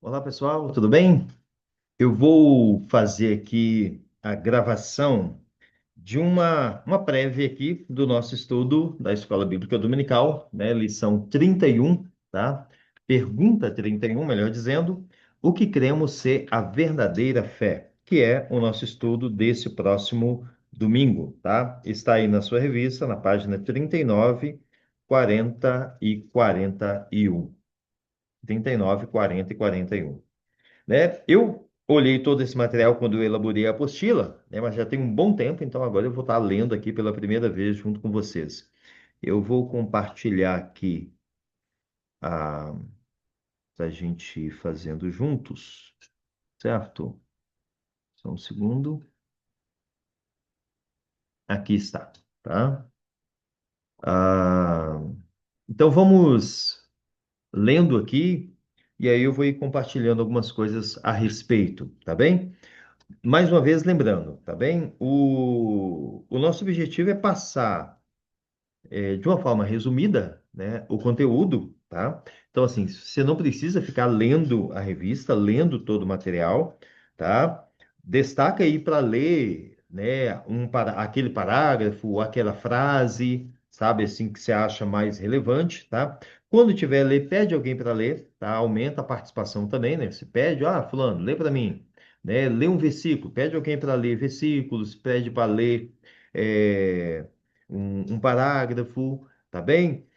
Olá, pessoal, tudo bem? Eu vou fazer aqui a gravação de uma prévia aqui do nosso estudo da Escola Bíblica Dominical, né? Lição 31, tá? Pergunta 31, melhor dizendo, o que cremos ser a verdadeira fé, que é o nosso estudo desse próximo domingo, tá? Está aí na sua revista, na página 39, 40 e 41. 39, 40 e 41, né? Eu olhei todo esse material quando eu elaborei a apostila, né? Mas já tem um bom tempo, então agora eu vou estar lendo aqui pela primeira vez junto com vocês. Eu vou compartilhar aqui a gente ir fazendo juntos, certo? Só um segundo. Aqui está, tá? Ah, então vamos lendo aqui e aí eu vou ir compartilhando algumas coisas a respeito, tá bem? Mais uma vez, lembrando, tá bem? O nosso objetivo é passar, de uma forma resumida, né, o conteúdo, tá? Então, assim, você não precisa ficar lendo a revista, lendo todo o material, tá? Destaca aí para ler, né, aquele parágrafo, ou aquela frase, sabe, assim, que você acha mais relevante, tá? Quando tiver ler, pede alguém para ler, tá? Aumenta a participação também, né? Você pede, fulano, lê para mim, né? Lê um versículo, pede alguém para ler versículos, pede para ler. eh, um parágrafo, tá bem?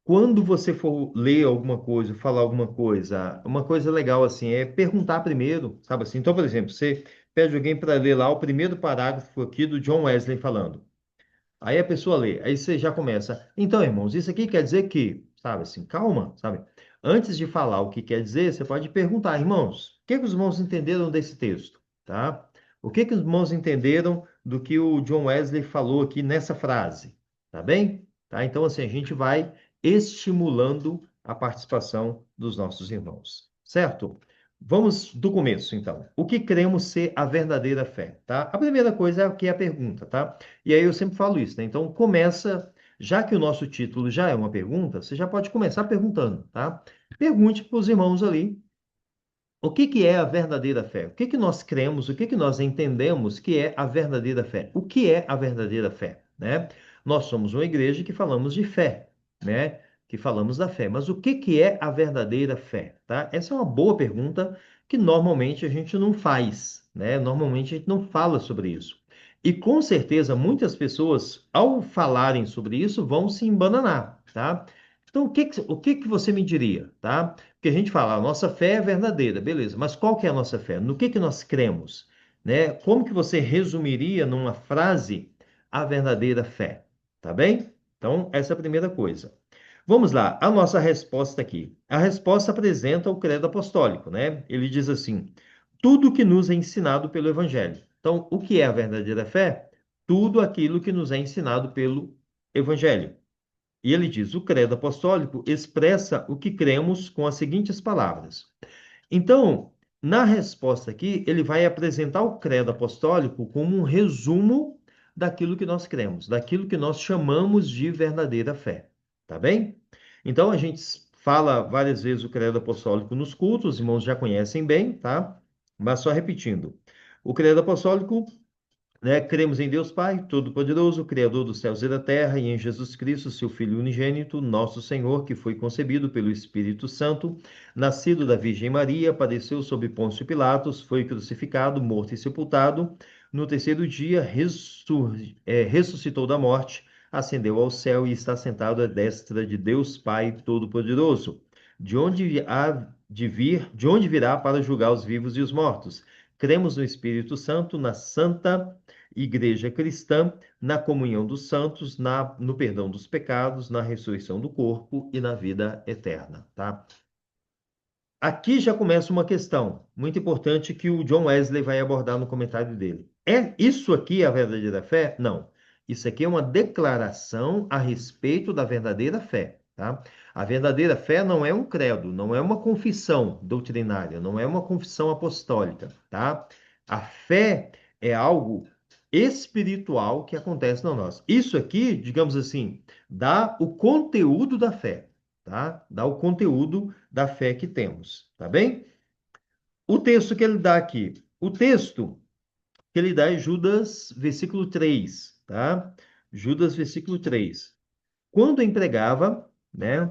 Quando você for ler alguma coisa, falar alguma coisa, uma coisa legal assim é perguntar primeiro, sabe assim? Então, por exemplo, você pede alguém para ler lá o primeiro parágrafo aqui do John Wesley falando. Aí a pessoa lê, aí você já começa. Então, irmãos, isso aqui quer dizer que, sabe assim, calma, sabe? Antes de falar o que quer dizer, você pode perguntar, irmãos, o que que os irmãos entenderam desse texto, tá? O que que os irmãos entenderam do que o John Wesley falou aqui nessa frase, tá bem? Tá? Então, assim, a gente vai estimulando a participação dos nossos irmãos, certo? Vamos do começo, então. O que cremos ser a verdadeira fé, tá? A primeira coisa é o que é a pergunta, tá? E aí eu sempre falo isso, né? Então começa, já que o nosso título já é uma pergunta, você já pode começar perguntando, tá? Pergunte para os irmãos ali o que que é a verdadeira fé? O que que nós cremos? O que que nós entendemos que é a verdadeira fé? O que é a verdadeira fé, né? Nós somos uma igreja que falamos de fé, né? Que falamos da fé. Mas o que que é a verdadeira fé, tá? Essa é uma boa pergunta que normalmente a gente não faz, né? Normalmente a gente não fala sobre isso. E com certeza muitas pessoas, ao falarem sobre isso, vão se embananar, tá? Então, o que que você me diria, tá? Porque a gente fala, a nossa fé é verdadeira, beleza, mas qual que é a nossa fé? No que nós cremos? Né? Como que você resumiria numa frase a verdadeira fé? Tá bem? Então, essa é a primeira coisa. Vamos lá, a nossa resposta aqui. A resposta apresenta o credo apostólico, né? Ele diz assim: tudo que nos é ensinado pelo Evangelho. Então, o que é a verdadeira fé? Tudo aquilo que nos é ensinado pelo Evangelho. E ele diz: o credo apostólico expressa o que cremos com as seguintes palavras. Então, na resposta aqui, ele vai apresentar o credo apostólico como um resumo daquilo que nós cremos, daquilo que nós chamamos de verdadeira fé. Tá bem? Então, a gente fala várias vezes o credo apostólico nos cultos, os irmãos já conhecem bem, tá? Mas só repetindo. O credo apostólico, né? Cremos em Deus Pai, Todo-Poderoso, Criador dos céus e da terra, e em Jesus Cristo, seu Filho unigênito, nosso Senhor, que foi concebido pelo Espírito Santo, nascido da Virgem Maria, padeceu sob Pôncio Pilatos, foi crucificado, morto e sepultado. No terceiro dia, ressuscitou da morte, ascendeu ao céu e está sentado à destra de Deus Pai Todo-Poderoso, de onde virá para julgar os vivos e os mortos. Cremos no Espírito Santo, na Santa Igreja Cristã, na comunhão dos santos, no perdão dos pecados, na ressurreição do corpo e na vida eterna, tá? Aqui já começa uma questão muito importante que o John Wesley vai abordar no comentário dele. É isso aqui a verdadeira fé? Não. Isso aqui é uma declaração a respeito da verdadeira fé, tá? A verdadeira fé não é um credo, não é uma confissão doutrinária, não é uma confissão apostólica, tá? A fé é algo espiritual que acontece na nós. Isso aqui, digamos assim, dá o conteúdo da fé, tá? Dá o conteúdo da fé que temos, tá bem? O texto que ele dá aqui, o texto que ele dá é Judas, versículo 3, tá? Judas, versículo 3. Quando empregava, né?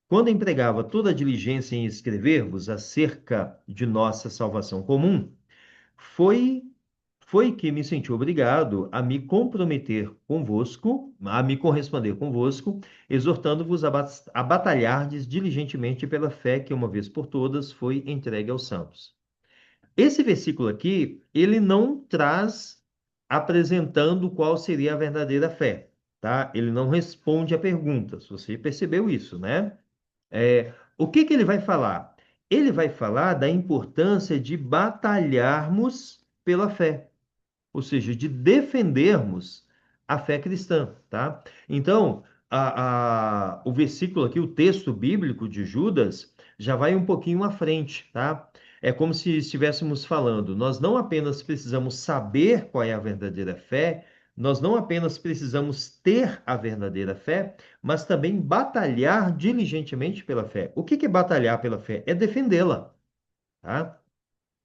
Quando empregava toda a diligência em escrever-vos acerca de nossa salvação comum, foi foi que me senti obrigado a me comprometer convosco, a me corresponder convosco, exortando-vos a batalhardes diligentemente pela fé que uma vez por todas foi entregue aos santos. Esse versículo aqui, ele não traz apresentando qual seria a verdadeira fé, tá? Ele não responde a pergunta. Se você percebeu isso, né? O que que ele vai falar? Ele vai falar da importância de batalharmos pela fé, ou seja, de defendermos a fé cristã, tá? Então, o versículo aqui, o texto bíblico de Judas, já vai um pouquinho à frente, tá? É como se estivéssemos falando, nós não apenas precisamos saber qual é a verdadeira fé, nós não apenas precisamos ter a verdadeira fé, mas também batalhar diligentemente pela fé. O que que é batalhar pela fé? É defendê-la, tá?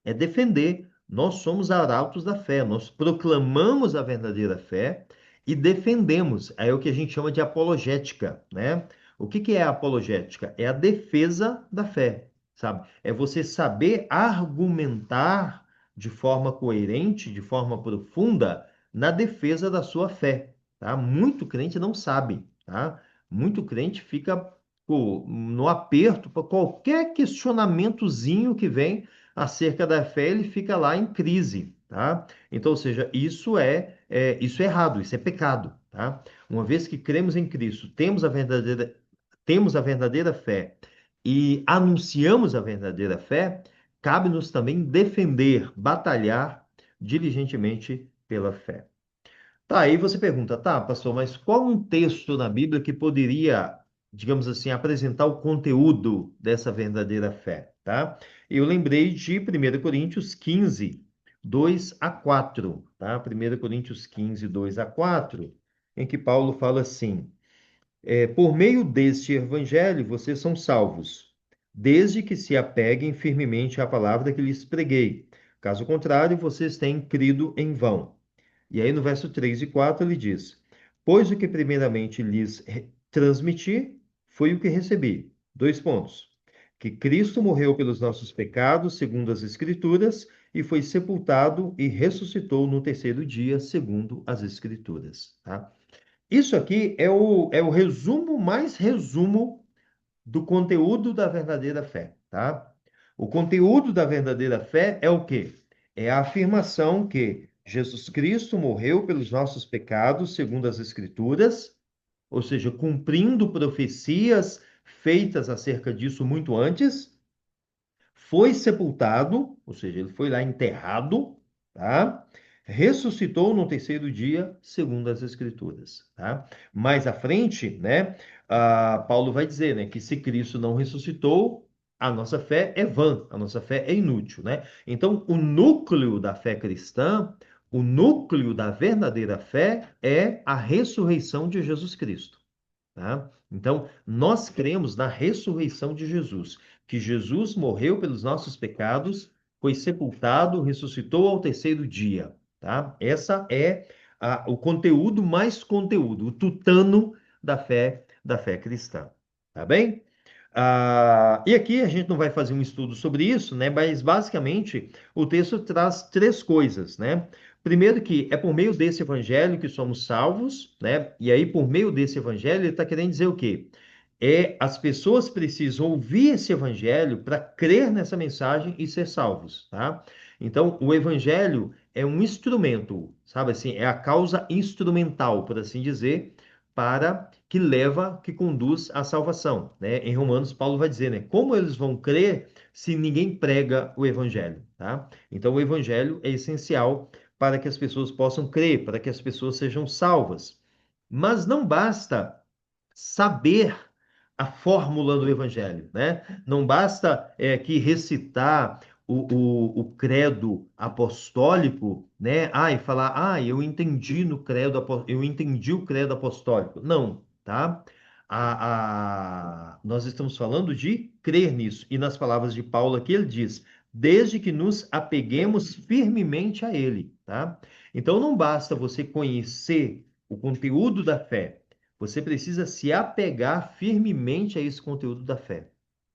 É defender. Nós somos arautos da fé, nós proclamamos a verdadeira fé e defendemos. É o que a gente chama de apologética, né? O que que é a apologética? É a defesa da fé, sabe? É você saber argumentar de forma coerente, de forma profunda, na defesa da sua fé, tá? Muito crente não sabe, tá? Muito crente fica, pô, no aperto para qualquer questionamentozinho que vem acerca da fé, ele fica lá em crise, tá? Então, ou seja, isso é errado, isso é pecado, tá? Uma vez que cremos em Cristo, temos a verdadeira fé e anunciamos a verdadeira fé, cabe-nos também defender, batalhar diligentemente pela fé. Tá, aí você pergunta, tá, pastor, mas qual um texto na Bíblia que poderia, digamos assim, apresentar o conteúdo dessa verdadeira fé, tá? Eu lembrei de 1 Coríntios 15, 2 a 4, tá? 1 Coríntios 15, 2 a 4, em que Paulo fala assim: por meio deste evangelho vocês são salvos, desde que se apeguem firmemente à palavra que lhes preguei. Caso contrário, vocês têm crido em vão. E aí no verso 3 e 4 ele diz: Pois o que primeiramente lhes transmiti foi o que recebi. Dois pontos. Que Cristo morreu pelos nossos pecados, segundo as Escrituras, e foi sepultado e ressuscitou no terceiro dia, segundo as Escrituras. Tá? Isso aqui é o resumo mais resumo do conteúdo da verdadeira fé, tá? O conteúdo da verdadeira fé é o quê? É a afirmação que Jesus Cristo morreu pelos nossos pecados, segundo as Escrituras, ou seja, cumprindo profecias feitas acerca disso muito antes, foi sepultado, ou seja, ele foi lá enterrado, tá? Ressuscitou no terceiro dia, segundo as Escrituras, tá? Mais à frente, né, Paulo vai dizer, né, que se Cristo não ressuscitou, a nossa fé é vã, a nossa fé é inútil, né? Então, o núcleo da fé cristã, o núcleo da verdadeira fé é a ressurreição de Jesus Cristo. Tá? Então, nós cremos na ressurreição de Jesus, que Jesus morreu pelos nossos pecados, foi sepultado, ressuscitou ao terceiro dia, tá? Essa é o conteúdo mais conteúdo, o tutano da fé cristã, tá bem? E aqui a gente não vai fazer um estudo sobre isso, né? Mas basicamente o texto traz três coisas, né? Primeiro que é por meio desse evangelho que somos salvos, né? E aí por meio desse evangelho ele está querendo dizer o quê? As pessoas precisam ouvir esse evangelho para crer nessa mensagem e ser salvos, tá? Então o evangelho é um instrumento, sabe assim, é a causa instrumental, por assim dizer, para que conduz à salvação, né? Em Romanos, Paulo vai dizer, né? Como eles vão crer se ninguém prega o evangelho, tá? Então, o evangelho é essencial para que as pessoas possam crer, para que as pessoas sejam salvas. Mas não basta saber a fórmula do evangelho, né? Não basta que recitar o credo apostólico, né? E falar, eu entendi no credo, eu entendi o credo apostólico. Não, tá? Nós estamos falando de crer nisso. E nas palavras de Paulo aqui ele diz: desde que nos apeguemos firmemente a ele, tá? Então não basta você conhecer o conteúdo da fé, você precisa se apegar firmemente a esse conteúdo da fé,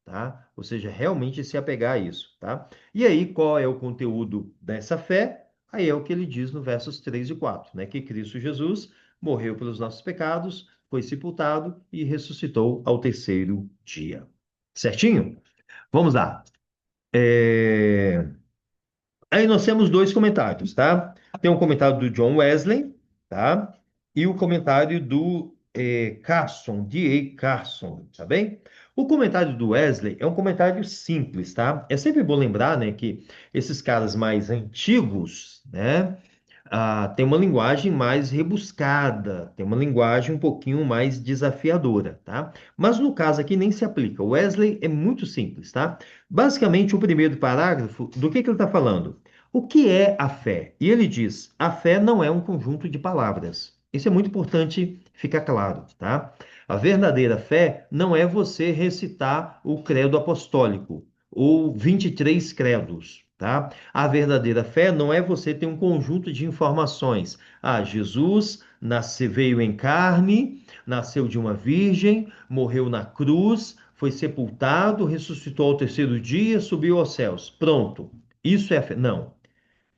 tá? Ou seja, realmente se apegar a isso, tá? E aí, qual é o conteúdo dessa fé? Aí é o que ele diz no versos 3 e 4, né? Que Cristo Jesus morreu pelos nossos pecados, foi sepultado e ressuscitou ao terceiro dia. Certinho? Vamos lá. É, Aí nós temos dois comentários, tá? Tem um comentário do John Wesley, tá? E o comentário do Carson, D.A. Carson, tá bem? O comentário do Wesley é um comentário simples, tá? É sempre bom lembrar, né, que esses caras mais antigos, né, tem uma linguagem mais rebuscada, tem uma linguagem um pouquinho mais desafiadora, tá? Mas no caso aqui nem se aplica. O Wesley é muito simples, tá? Basicamente, o primeiro parágrafo, do que ele está falando? O que é a fé? E ele diz: a fé não é um conjunto de palavras. Isso é muito importante ficar claro, tá? A verdadeira fé não é você recitar o credo apostólico ou 23 credos, tá? A verdadeira fé não é você ter um conjunto de informações. Ah, Jesus veio em carne, nasceu de uma virgem, morreu na cruz, foi sepultado, ressuscitou ao terceiro dia, subiu aos céus. Pronto. Isso é fé. Não.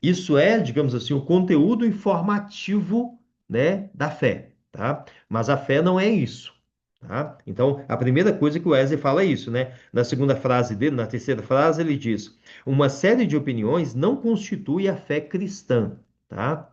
Isso é, digamos assim, o conteúdo informativo, né, da fé, tá? Mas a fé não é isso, tá? Então, a primeira coisa que o Wesley fala é isso, né? Na segunda frase dele, na terceira frase, ele diz: uma série de opiniões não constitui a fé cristã, tá?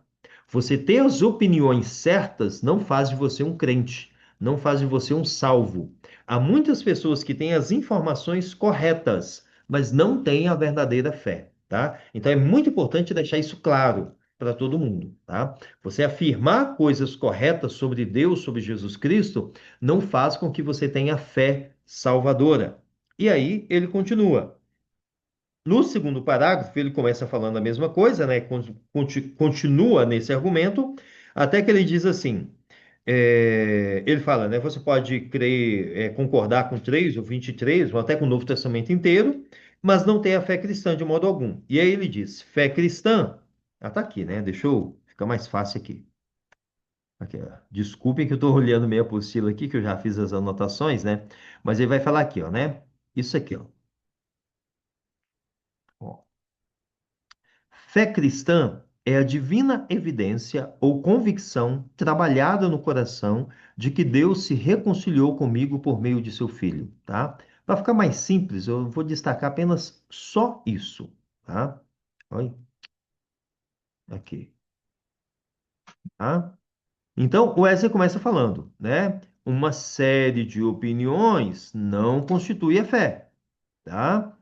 Você ter as opiniões certas não faz de você um crente, não faz de você um salvo. Há muitas pessoas que têm as informações corretas, mas não têm a verdadeira fé, tá? Então é muito importante deixar isso claro para todo mundo, tá? Você afirmar coisas corretas sobre Deus, sobre Jesus Cristo, não faz com que você tenha fé salvadora. E aí ele continua. No segundo parágrafo, ele começa falando a mesma coisa, né? Continua nesse argumento, até que ele diz assim: ele fala, né? Você pode crer, concordar com 3 ou 23, ou até com o Novo Testamento inteiro, mas não ter a fé cristã de modo algum. E aí ele diz: fé cristã. Ah, tá aqui, né? Deixa eu ficar mais fácil aqui. Aqui, ó. Desculpem que eu estou olhando meio apostila aqui, que eu já fiz as anotações, né? Mas ele vai falar aqui, ó, né? Isso aqui, ó. Ó. Fé cristã é a divina evidência ou convicção trabalhada no coração de que Deus se reconciliou comigo por meio de seu Filho, tá? Para ficar mais simples, eu vou destacar apenas só isso, tá? Olha aqui, tá? Então, o Wesley começa falando, né? Uma série de opiniões não constitui a fé, tá?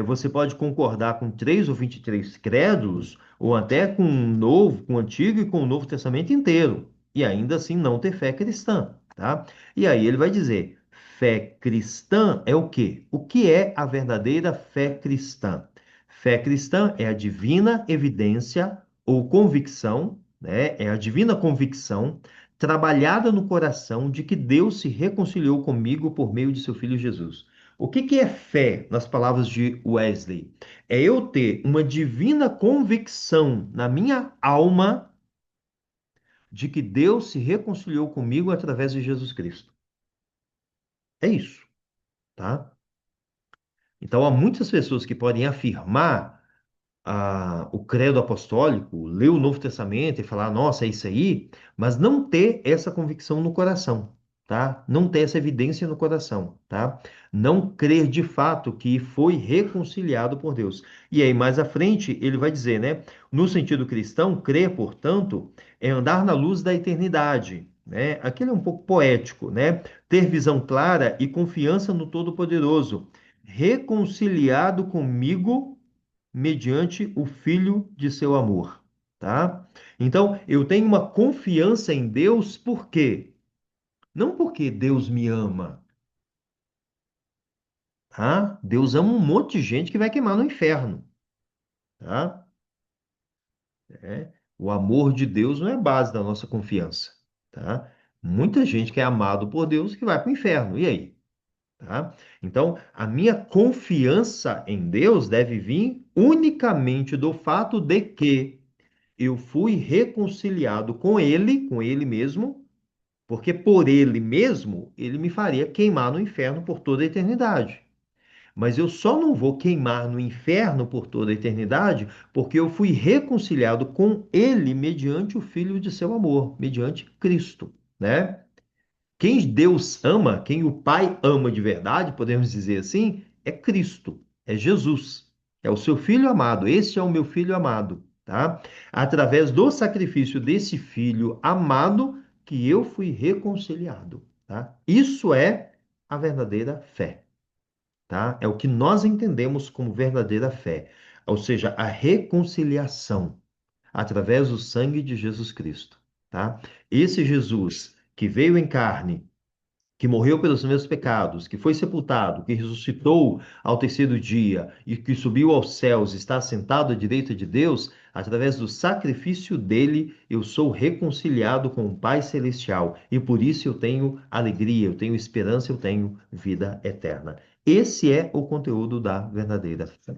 Você pode concordar com 3 ou 23 credos, ou até com o Novo, com o Antigo e com o Novo Testamento inteiro, e ainda assim não ter fé cristã, tá? E aí ele vai dizer, fé cristã é o quê? O que é a verdadeira fé cristã? Fé cristã é a divina evidência ou convicção, né? É a divina convicção trabalhada no coração de que Deus se reconciliou comigo por meio de seu Filho Jesus. O que que é fé, nas palavras de Wesley? É eu ter uma divina convicção na minha alma de que Deus se reconciliou comigo através de Jesus Cristo. É isso, tá? Então, há muitas pessoas que podem afirmar o credo apostólico, ler o Novo Testamento e falar, nossa, é isso aí, mas não ter essa convicção no coração, tá? Não ter essa evidência no coração, tá? Não crer de fato que foi reconciliado por Deus. E aí, mais à frente, ele vai dizer, né? No sentido cristão, crer, portanto, é andar na luz da eternidade. Né? Aquele é um pouco poético, né? Ter visão clara e confiança no Todo-Poderoso, reconciliado comigo mediante o Filho de seu amor, tá? Então, eu tenho uma confiança em Deus, por quê? Não porque Deus me ama, tá? Deus ama um monte de gente que vai queimar no inferno, tá? O amor de Deus não é base da nossa confiança, tá? Muita gente que é amado por Deus que vai para o inferno, e aí? tá? Então, a minha confiança em Deus deve vir unicamente do fato de que eu fui reconciliado com Ele mesmo, porque por Ele mesmo, Ele me faria queimar no inferno por toda a eternidade. Mas eu só não vou queimar no inferno por toda a eternidade, porque eu fui reconciliado com Ele mediante o Filho de seu amor, mediante Cristo, né? Quem Deus ama, quem o Pai ama de verdade, podemos dizer assim, é Cristo, é Jesus, é o seu Filho amado. Esse é o meu Filho amado, tá? Através do sacrifício desse Filho amado, que eu fui reconciliado, tá? Isso é a verdadeira fé, tá? É o que nós entendemos como verdadeira fé, ou seja, a reconciliação através do sangue de Jesus Cristo, tá? Esse Jesus que veio em carne, que morreu pelos meus pecados, que foi sepultado, que ressuscitou ao terceiro dia e que subiu aos céus, está sentado à direita de Deus, através do sacrifício dele, eu sou reconciliado com o Pai Celestial e por isso eu tenho alegria, eu tenho esperança, eu tenho vida eterna. Esse é o conteúdo da verdadeira fé.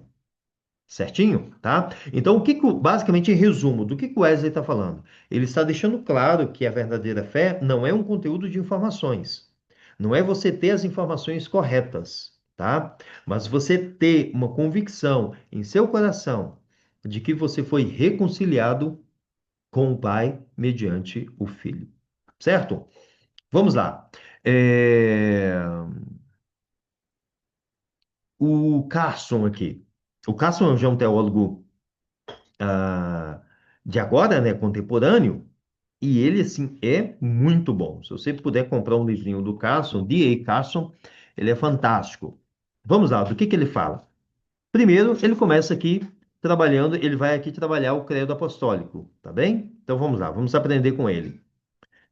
Certinho, tá? Então, basicamente, em resumo, do que o Wesley está falando? Ele está deixando claro que a verdadeira fé não é um conteúdo de informações. Não é você ter as informações corretas, tá? Mas você ter uma convicção em seu coração de que você foi reconciliado com o Pai mediante o Filho. Certo? Vamos lá. É, O Carson aqui. O Carson já é um teólogo ah, de agora, né, contemporâneo, e ele, assim, é muito bom. Se você puder comprar um livrinho do Carson, D.A. Carson, ele é fantástico. Vamos lá, do que ele fala? Primeiro, ele começa aqui trabalhando, ele vai aqui trabalhar o credo apostólico, tá bem? Então vamos lá, vamos aprender com ele.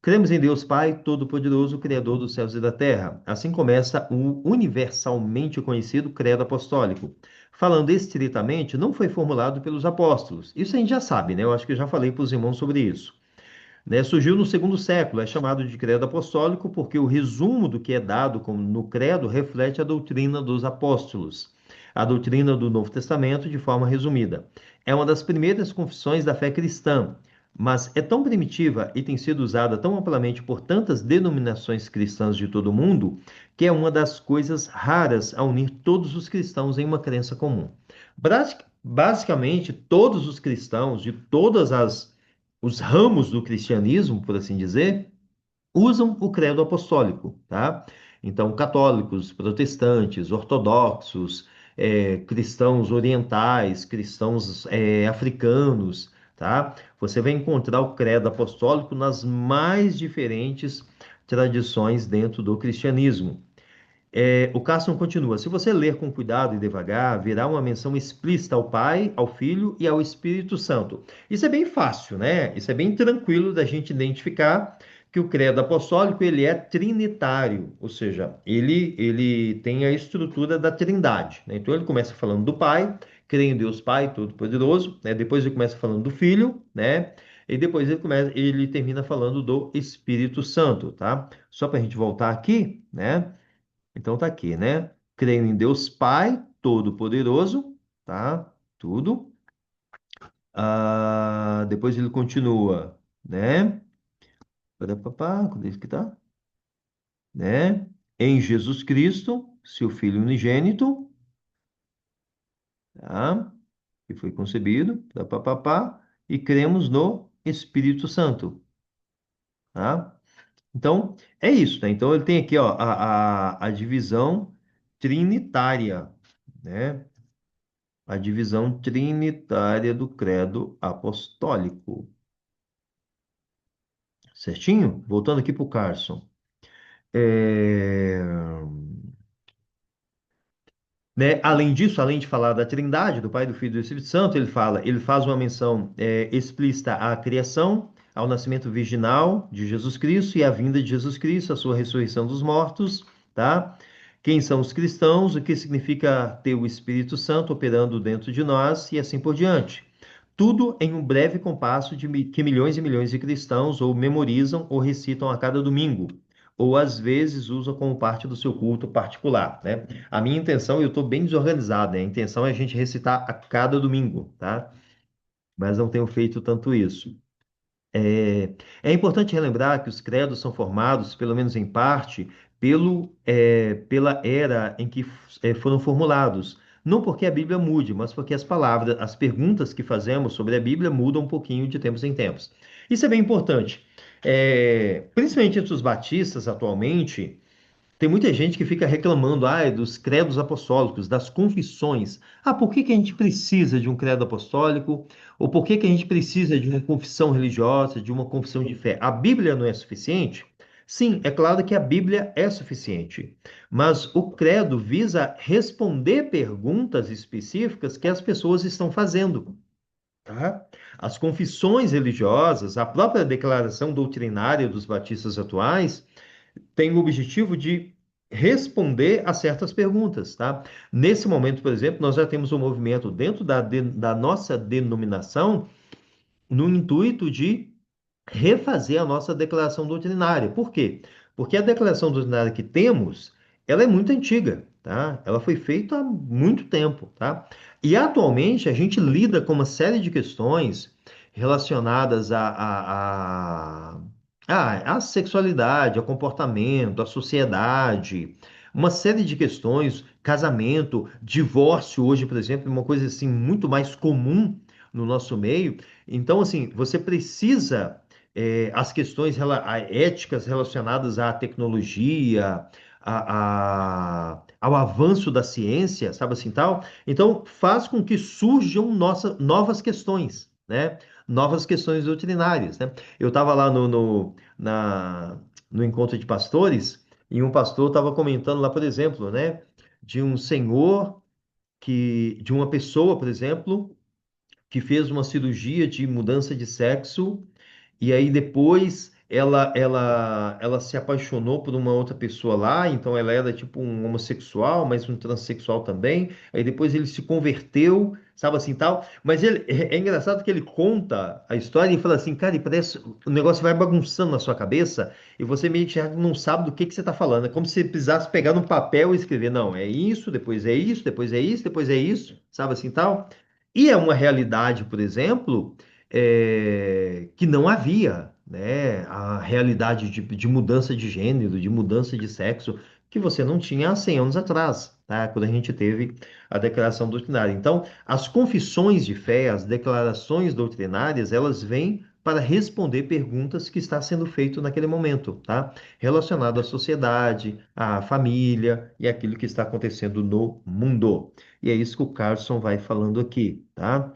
Cremos em Deus Pai, Todo-Poderoso, Criador dos céus e da terra. Assim começa o universalmente conhecido Credo Apostólico. Falando estritamente, não foi formulado pelos apóstolos. Isso a gente já sabe, né? Eu acho que eu já falei para os irmãos sobre isso, né? Surgiu no segundo século, é chamado de credo apostólico porque o resumo do que é dado no credo reflete a doutrina dos apóstolos, a doutrina do Novo Testamento de forma resumida. É uma das primeiras confissões da fé cristã, mas é tão primitiva e tem sido usada tão amplamente por tantas denominações cristãs de todo o mundo que é uma das coisas raras a unir todos os cristãos em uma crença comum. Basicamente, todos os cristãos de todas as os ramos do cristianismo, por assim dizer, usam o credo apostólico, tá? Então, católicos, protestantes, ortodoxos, cristãos orientais, cristãos africanos, tá? Você vai encontrar o credo apostólico nas mais diferentes tradições dentro do cristianismo. O Carson continua: se você ler com cuidado e devagar, virá uma menção explícita ao Pai, ao Filho e ao Espírito Santo. Isso é bem fácil, né? Isso é bem tranquilo da gente identificar que o credo apostólico ele é trinitário, ou seja, ele tem a estrutura da Trindade, né? Então ele começa falando do Pai, creio em Deus Pai Todo-Poderoso, né? Depois ele começa falando do Filho, né? E depois ele termina falando do Espírito Santo, tá? Só para a gente voltar aqui, né? Então tá aqui, né? Creio em Deus Pai Todo-Poderoso, tá? Tudo. Depois ele continua, né? Parapapá, quando é isso que tá? Né? Em Jesus Cristo, seu Filho unigênito, tá? Que foi concebido, papapá, e cremos no Espírito Santo, tá? Então, é isso, né? Então ele tem aqui, ó, a divisão trinitária, né? A divisão trinitária do credo apostólico. Certinho? Voltando aqui para o Carson. É, Além disso, além de falar da Trindade, do Pai, do Filho e do Espírito Santo, ele faz uma menção explícita à criação, ao nascimento virginal de Jesus Cristo e à vinda de Jesus Cristo, a sua ressurreição dos mortos, tá? Quem são os cristãos, o que significa ter o Espírito Santo operando dentro de nós e assim por diante. Tudo em um breve compasso que milhões e milhões de cristãos ou memorizam ou recitam a cada domingo. ou às vezes usa como parte do seu culto particular, né? A minha intenção, eu estou bem desorganizado, né? A intenção é a gente recitar a cada domingo, tá? Mas não tenho feito tanto isso. É, é importante relembrar que os credos são formados, pelo menos em parte, pela era em que foram formulados. Não porque a Bíblia mude, mas porque as palavras, as perguntas que fazemos sobre a Bíblia mudam um pouquinho de tempos em tempos. Isso é bem importante. Principalmente entre os batistas atualmente. Tem muita gente que fica reclamando, dos credos apostólicos, das confissões. Por que que a gente precisa de um credo apostólico? Ou por que que a gente precisa de uma confissão religiosa, de uma confissão de fé? A Bíblia não é suficiente? Sim, é claro que a Bíblia é suficiente, mas o credo visa responder perguntas específicas que as pessoas estão fazendo. Tá? As confissões religiosas, a própria declaração doutrinária dos batistas atuais tem o objetivo de responder a certas perguntas, tá? Nesse momento, por exemplo, nós já temos um movimento dentro da nossa denominação no intuito de refazer a nossa declaração doutrinária. Por quê? Porque a declaração doutrinária que temos, ela é muito antiga, tá? Ela foi feita há muito tempo, tá? E atualmente a gente lida com uma série de questões relacionadas à sexualidade, ao comportamento, à sociedade, uma série de questões, casamento, divórcio hoje, por exemplo, é uma coisa assim muito mais comum no nosso meio. Então, assim, você precisa as questões éticas relacionadas à tecnologia, ao avanço da ciência, sabe assim tal? Então, faz com que surjam novas questões, né? Novas questões doutrinárias, né? Eu estava lá no encontro de pastores e um pastor estava comentando lá, por exemplo, né? De um senhor de uma pessoa, por exemplo, que fez uma cirurgia de mudança de sexo e aí depois ela se apaixonou por uma outra pessoa lá, então ela era tipo um homossexual, mas um transexual também. Aí depois ele se converteu, sabe assim tal. Mas é engraçado que ele conta a história e fala assim, cara, e parece o negócio vai bagunçando na sua cabeça e você meio que já não sabe do que você está falando. É como se você precisasse pegar no papel e escrever, não, é isso, depois é isso, depois é isso, depois é isso, sabe assim tal. E é uma realidade, por exemplo que não havia, né, a realidade de mudança de gênero, de mudança de sexo, que você não tinha há 100 anos atrás, tá? Quando a gente teve a declaração doutrinária. Então, as confissões de fé, as declarações doutrinárias, elas vêm para responder perguntas que está sendo feito naquele momento, tá? Relacionado à sociedade, à família e aquilo que está acontecendo no mundo. E é isso que o Carson vai falando aqui, tá?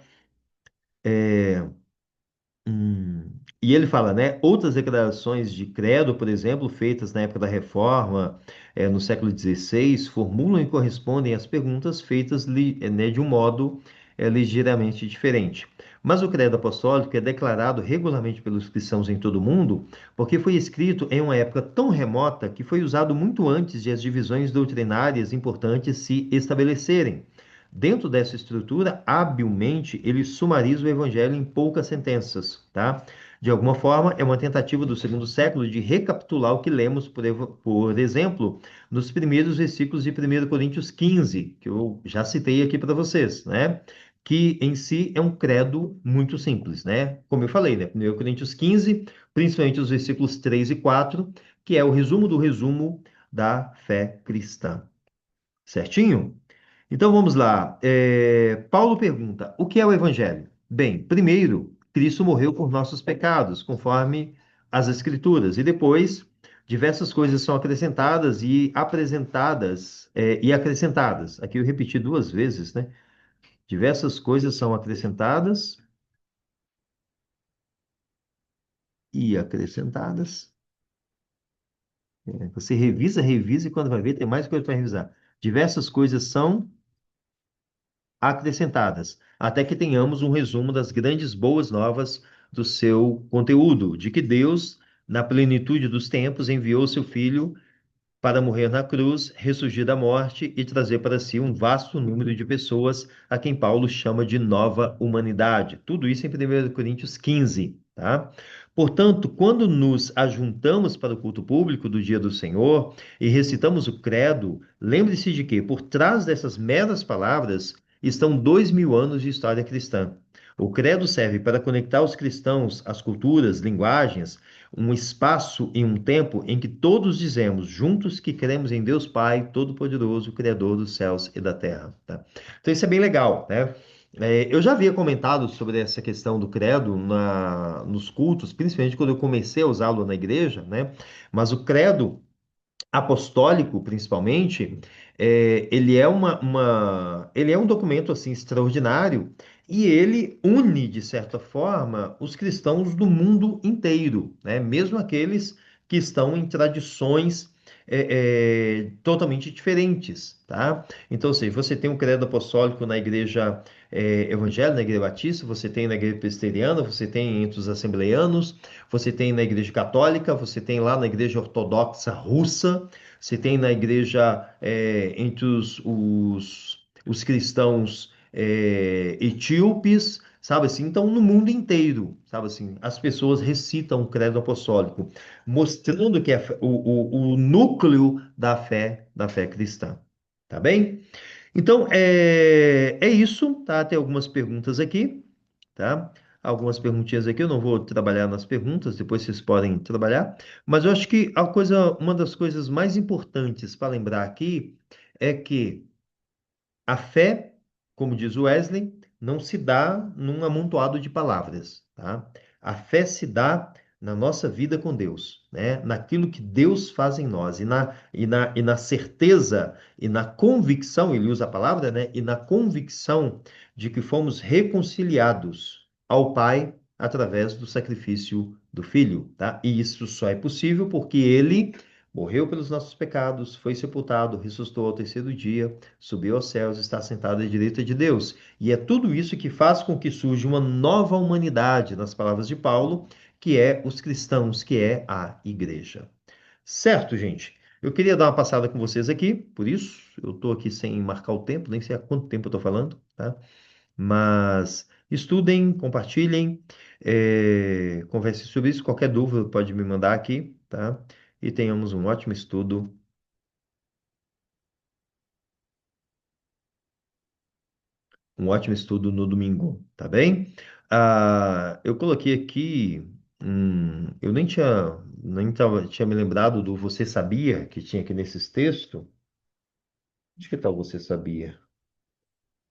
E ele fala, né? Outras declarações de credo, por exemplo, feitas na época da Reforma, no século XVI, formulam e correspondem às perguntas feitas né, de um modo ligeiramente diferente. Mas o credo apostólico é declarado regularmente pelos cristãos em todo o mundo, porque foi escrito em uma época tão remota que foi usado muito antes de as divisões doutrinárias importantes se estabelecerem. Dentro dessa estrutura, habilmente, ele sumariza o evangelho em poucas sentenças, tá? De alguma forma, é uma tentativa do segundo século de recapitular o que lemos, por exemplo, nos primeiros versículos de 1 Coríntios 15, que eu já citei aqui para vocês, né? Que em si é um credo muito simples, né? Como eu falei, né? 1 Coríntios 15, principalmente os versículos 3 e 4, que é o resumo do resumo da fé cristã. Certinho? Então vamos lá. Paulo pergunta: o que é o Evangelho? Bem, primeiro, Cristo morreu por nossos pecados, conforme as Escrituras, e depois diversas coisas são acrescentadas e apresentadas e acrescentadas. Aqui eu repeti duas vezes, né? Diversas coisas são acrescentadas e acrescentadas. Você revisa, revisa e quando vai ver tem mais coisa para revisar. Diversas coisas são acrescentadas, até que tenhamos um resumo das grandes boas novas do seu conteúdo, de que Deus, na plenitude dos tempos, enviou seu Filho para morrer na cruz, ressurgir da morte e trazer para si um vasto número de pessoas a quem Paulo chama de nova humanidade. Tudo isso em 1 Coríntios 15, tá? Portanto, quando nos ajuntamos para o culto público do dia do Senhor e recitamos o credo, lembre-se de que, por trás dessas meras palavras, estão 2000 anos de história cristã. O credo serve para conectar os cristãos às culturas, linguagens, um espaço e um tempo em que todos dizemos juntos que cremos em Deus Pai, Todo-Poderoso, Criador dos céus e da terra. Tá? Então, isso é bem legal, né? Eu já havia comentado sobre essa questão do credo nos cultos, principalmente quando eu comecei a usá-lo na igreja, né? Mas o credo apostólico, principalmente, ele é ele é um documento assim extraordinário e ele une, de certa forma, os cristãos do mundo inteiro, né? Mesmo aqueles que estão em tradições totalmente diferentes, tá? Então, assim, você tem o credo apostólico na igreja evangélica, na igreja batista, você tem na igreja presbiteriana, você tem entre os assembleianos, você tem na igreja católica, você tem lá na igreja ortodoxa russa, você tem na igreja entre os cristãos etíopes, sabe assim? Então, no mundo inteiro, sabe assim, as pessoas recitam o credo apostólico, mostrando que é o núcleo da fé cristã. Tá bem? Então, é isso, tá? Tem algumas perguntas aqui, tá? Algumas perguntinhas aqui, eu não vou trabalhar nas perguntas, depois vocês podem trabalhar, mas eu acho que uma das coisas mais importantes para lembrar aqui é que a fé, como diz o Wesley, não se dá num amontoado de palavras, tá? A fé se dá na nossa vida com Deus, né? Naquilo que Deus faz em nós e na certeza e na convicção, ele usa a palavra, né? E na convicção de que fomos reconciliados ao Pai através do sacrifício do Filho, tá? E isso só é possível porque ele morreu pelos nossos pecados, foi sepultado, ressuscitou ao terceiro dia, subiu aos céus, está sentado à direita de Deus. E é tudo isso que faz com que surja uma nova humanidade, nas palavras de Paulo, que é os cristãos, que é a igreja. Certo, gente? Eu queria dar uma passada com vocês aqui, por isso eu estou aqui sem marcar o tempo, nem sei há quanto tempo eu estou falando, tá? Mas estudem, compartilhem, conversem sobre isso. Qualquer dúvida pode me mandar aqui, tá? E tenhamos um ótimo estudo no domingo, tá bem? Eu coloquei aqui, eu tinha me lembrado do Você Sabia, que tinha aqui nesses textos. Onde que tá o Você Sabia?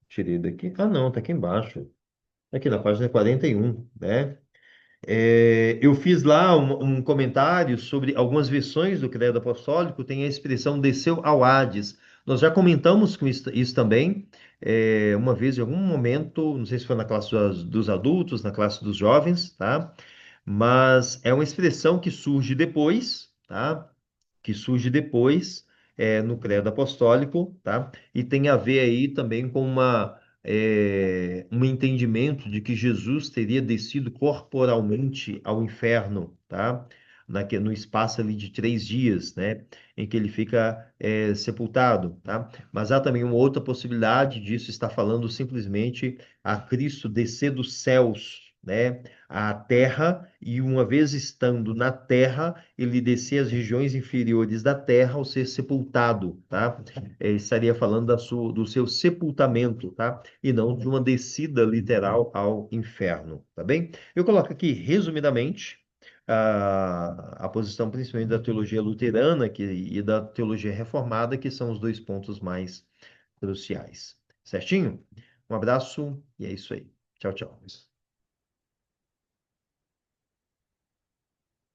Tirei daqui. Ah, não, tá aqui embaixo. Aqui na página 41, né? Eu fiz lá um comentário sobre algumas versões do Credo Apostólico, tem a expressão desceu ao Hades. Nós já comentamos com isso também, uma vez, em algum momento, não sei se foi na classe dos adultos, na classe dos jovens, tá? Mas é uma expressão que surge depois, tá? Que surge depois no Credo Apostólico, tá? E tem a ver aí também com um entendimento de que Jesus teria descido corporalmente ao inferno, tá? No espaço ali de 3 dias, né? Em que ele fica sepultado, tá? Mas há também uma outra possibilidade disso, está falando simplesmente a Cristo descer dos céus, né? À terra, e uma vez estando na terra, ele descer às regiões inferiores da terra ao ser sepultado, tá? Estaria falando do seu sepultamento, tá? E não de uma descida literal ao inferno, tá bem? Eu coloco aqui, resumidamente, a posição principalmente da teologia luterana e da teologia reformada, que são os dois pontos mais cruciais. Certinho? Um abraço e é isso aí. Tchau, tchau.